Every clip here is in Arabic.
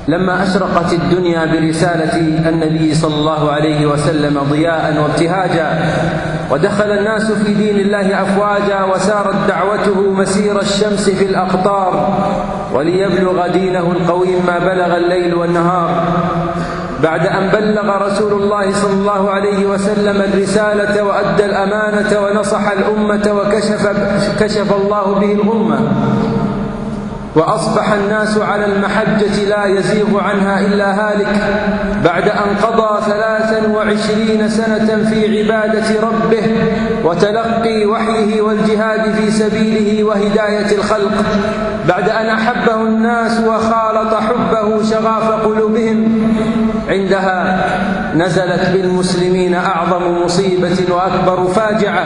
لما أشرقت الدنيا برسالة النبي صلى الله عليه وسلم ضياء وابتهاجا، ودخل الناس في دين الله أفواجا، وسارت دعوته مسير الشمس في الأقطار، وليبلغ دينه القويم ما بلغ الليل والنهار. بعد أن بلغ رسول الله صلى الله عليه وسلم الرسالة وأدى الأمانة ونصح الأمة وكشف الله به الغمة، وأصبح الناس على المحجة لا يزيغ عنها إلا هالك، بعد أن قضى 23 سنة في عبادة ربه وتلقي وحيه والجهاد في سبيله وهداية الخلق، بعد أن أحبه الناس وخالط حبه شغاف قلوبهم. عندها نزلت بالمسلمين أعظم مصيبة وأكبر فاجعة،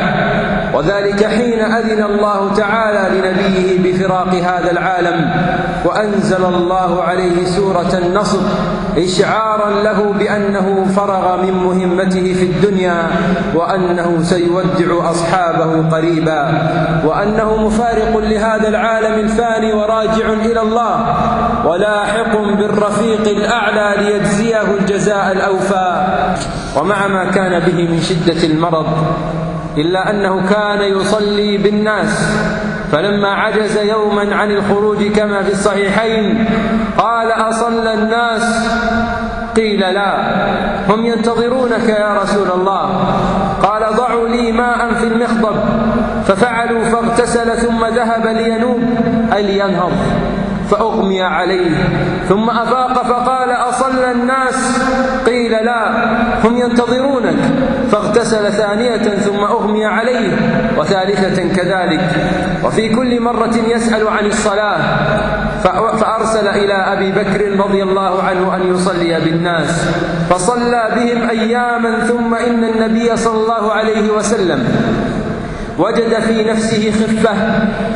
وذلك حين أذن الله تعالى لنبيه بفراق هذا العالم، وأنزل الله عليه سورة النصر إشعارا له بأنه فرغ من مهمته في الدنيا، وأنه سيودع أصحابه قريبا، وأنه مفارق لهذا العالم الفاني وراجع إلى الله، ولاحق بالرفيق الأعلى ليجزيه الجزاء الأوفى. ومع ما كان به من شدة المرض إلا أنه كان يصلي بالناس، فلما عجز يوما عن الخروج كما في الصحيحين قال: أصلى الناس؟ قيل: لا، هم ينتظرونك يا رسول الله. قال: ضعوا لي ماء في المخضب، ففعلوا، فاغتسل ثم ذهب لينوب أي لينهض، فأغمي عليه، ثم أفاق فقال: أصلى الناس؟ قيل: لا، هم ينتظرونك، فاغتسل ثانية ثم أغمي عليه، وثالثة كذلك، وفي كل مرة يسأل عن الصلاة، فأرسل إلى أبي بكر رضي الله عنه أن يصلي بالناس، فصلى بهم أياما، ثم إن النبي صلى الله عليه وسلم وجد في نفسه خفة،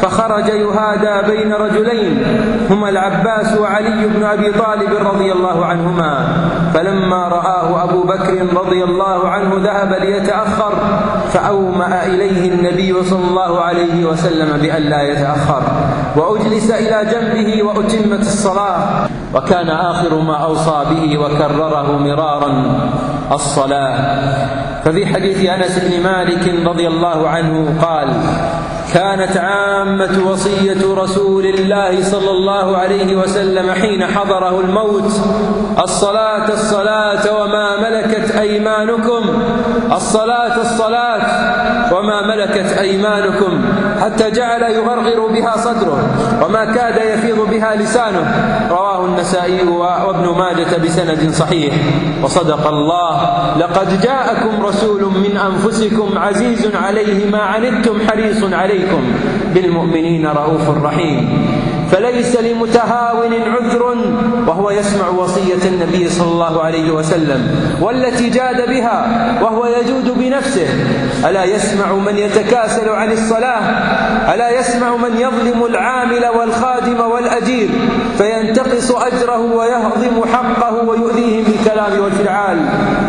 فخرج يهادى بين رجلين هما العباس وعلي بن أبي طالب رضي الله عنهما، فلما رآه أبو بكر رضي الله عنه ذهب ليتأخر، فأومأ إليه النبي صلى الله عليه وسلم بأن لا يتأخر، وأجلس إلى جنبه وأتمت الصلاة. وكان آخر ما أوصى به وكرره مرارا الصلاة. ففي حديث أنس بن مالك رضي الله عنه قال: كانت عامة وصية رسول الله صلى الله عليه وسلم حين حضره الموت: الصلاة الصلاة وما ملكت أيمانكم، الصلاة الصلاة وما ملكت أيمانكم، حتى جعل يغرغر بها صدره وما كاد يفيض بها لسانه. رواه النسائي وابن ماجة بسند صحيح. وصدق الله: لقد جاءكم رسول من أنفسكم عزيز عليه ما عنتم حريص عليكم بالمؤمنين رؤوف رحيم. فليس لمتهاون عذر وهو يسمع وصية النبي صلى الله عليه وسلم والتي جاد بها وهو يجود بنفسه. ألا يسمع من يتكاسل عن الصلاة؟ ألا يسمع من يظلم العامل والخادم والأجير فينتقص أجره ويهضم حقه ويؤذيه بالكلام والفعال؟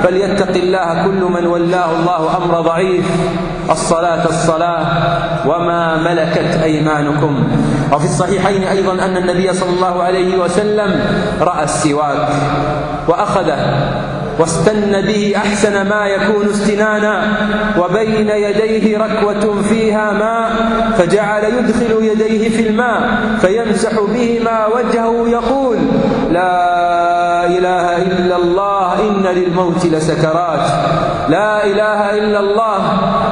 فليتق الله كل من ولاه الله أمر ضعيف. الصلاة الصلاة وما ملكت أيمانكم. وفي الصحيحين أيضا أن النبي صلى الله عليه وسلم رأى السواك وأخذه واستن به أحسن ما يكون استنانا، وبين يديه ركوة فيها ماء، فجعل يدخل يديه في الماء فيمسح بهما وجهه يقول: لا إله إلا الله إن للموت لسكرات، لا إله إلا الله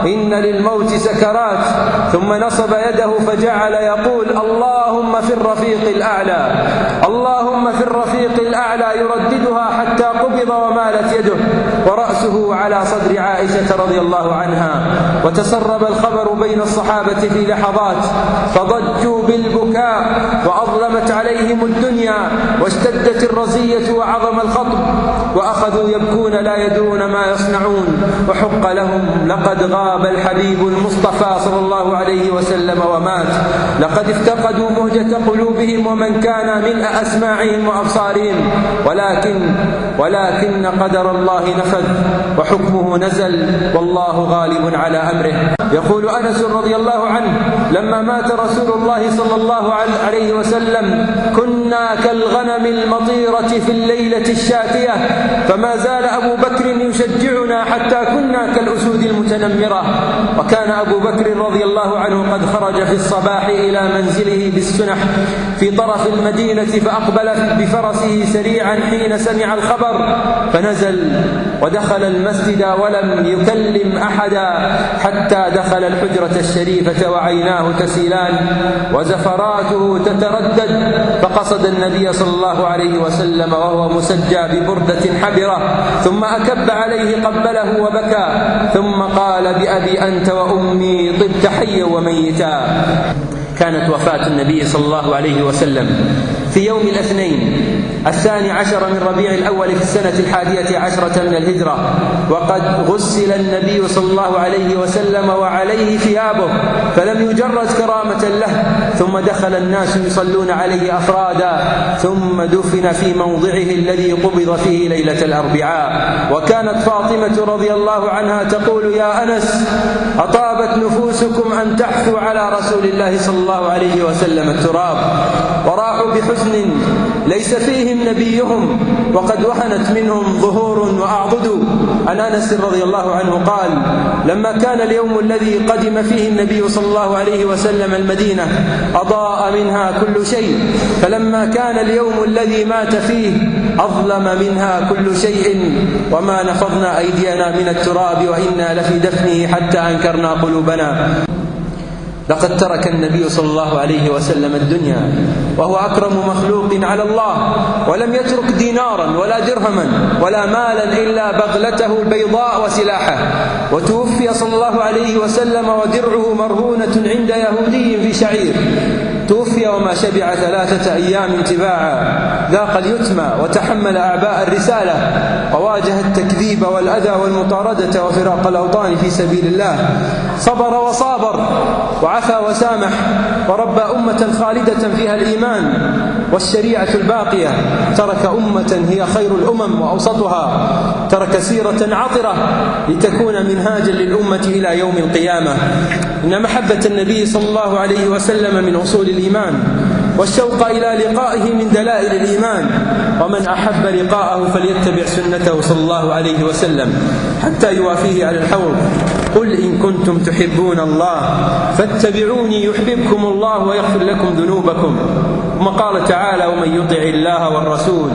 إن للموت سكرات. ثم نصب يده فجعل يقول: اللهم في الرفيق الأعلى، اللهم في الرفيق الأعلى، يرددها حتى قبض ومالت يده ورأسه على صدر عائشة رضي الله عنها. وتسرب الخبر بين الصحابة في لحظات، فضجوا بالبكاء وأظلمت عليهم الدنيا واشتدت الرزية وعظم الخطب، وأخذوا يبكون لا يدرون ما يصنعون. وحق لهم، لقد غاب الحبيب المصطفى صلى الله عليه وسلم ومات. لقد افتقدوا مهجة قلوبهم ومن كان ملء أسماعهم وأبصارهم، ولكن قدر الله نفذ وحكمه نزل، والله غالب على أمره. يقول أنس رضي الله عنه: لما مات رسول الله صلى الله عليه وسلم كنا كنا كالغنم المطيرة في الليلة الشاتية، فما زال أبو بكر يشجعنا حتى كنا كالأسود المتنمرة. وكان أبو بكر رضي الله عنه قد خرج في الصباح إلى منزله بالسنح في طرف المدينة، فأقبل بفرسه سريعا حين سمع الخبر، فنزل ودخل المسجد ولم يكلم أحدا حتى دخل الحجرة الشريفة وعيناه تسيلان وزفراته تتردد، فقصد النبي صلى الله عليه وسلم وهو مسجى ببردة حبرة، ثم أكب عليه قبله وبكى، ثم قال: بأبي أنت وأمي طبت حيا وميتا. كانت وفاة النبي صلى الله عليه وسلم في يوم الاثنين 12 من ربيع الأول في السنة 11 من الهجرة، وقد غسل النبي صلى الله عليه وسلم وعليه ثيابه فلم يجرد كرامة له، ثم دخل الناس يصلون عليه أفرادا، ثم دفن في موضعه الذي قبض فيه ليلة الأربعاء. وكانت فاطمة رضي الله عنها تقول: يا أنس، أطابت نفوسكم أن تحثوا على رسول الله صلى الله عليه وسلم التراب. وراحوا بحزن ليس فيهم نبيهم، وقد وهنت منهم ظهور وأعضدوا. عن أنس رضي الله عنه قال: لما كان اليوم الذي قدم فيه النبي صلى الله عليه وسلم المدينة أضاء منها كل شيء، فلما كان اليوم الذي مات فيه أظلم منها كل شيء، وما نفضنا أيدينا من التراب وإنا لفي دفنه حتى أنكرنا قلوبنا. لقد ترك النبي صلى الله عليه وسلم الدنيا وهو أكرم مخلوق على الله، ولم يترك دينارا ولا درهما ولا مالا إلا بغلته البيضاء وسلاحه. وتوفي صلى الله عليه وسلم ودرعه مرهونة عند يهودي في شعير. توفي وما شبع 3 أيام تباعا، ذاق اليتم وتحمل أعباء الرسالة، وواجه التكذيب والأذى والمطاردة وفراق الأوطان في سبيل الله. صبر وصابر وعفى وسامح، وربى أمة خالدة فيها الإيمان والشريعة الباقية. ترك أمة هي خير الأمم وأوسطها، ترك سيرة عطرة لتكون منهاجا للأمة إلى يوم القيامة. إن محبة النبي صلى الله عليه وسلم من أصول الإيمان، والشوق إلى لقائه من دلائل الإيمان، ومن أحب لقاءه فليتبع سنته صلى الله عليه وسلم حتى يوافيه على الحوض. قل إن كنتم تحبون الله فاتبعوني يحببكم الله ويغفر لكم ذنوبكم. ثم قال تعالى: ومن يطع الله والرسول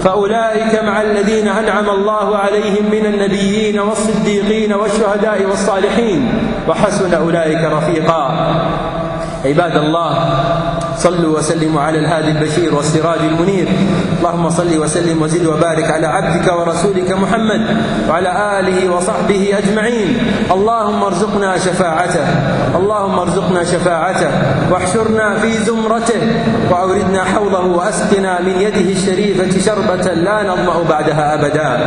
فأولئك مع الذين أنعم الله عليهم من النبيين والصديقين والشهداء والصالحين وحسن أولئك رفيقا. عباد الله، صلوا وسلموا على الهادي البشير والسراج المنير. اللهم صل وسلم وزد وبارك على عبدك ورسولك محمد وعلى آله وصحبه أجمعين. اللهم ارزقنا شفاعته، اللهم ارزقنا شفاعته، واحشرنا في زمرته، وأوردنا حوضه، وأسقنا من يده الشريفة شربة لا نظمأ بعدها أبدا.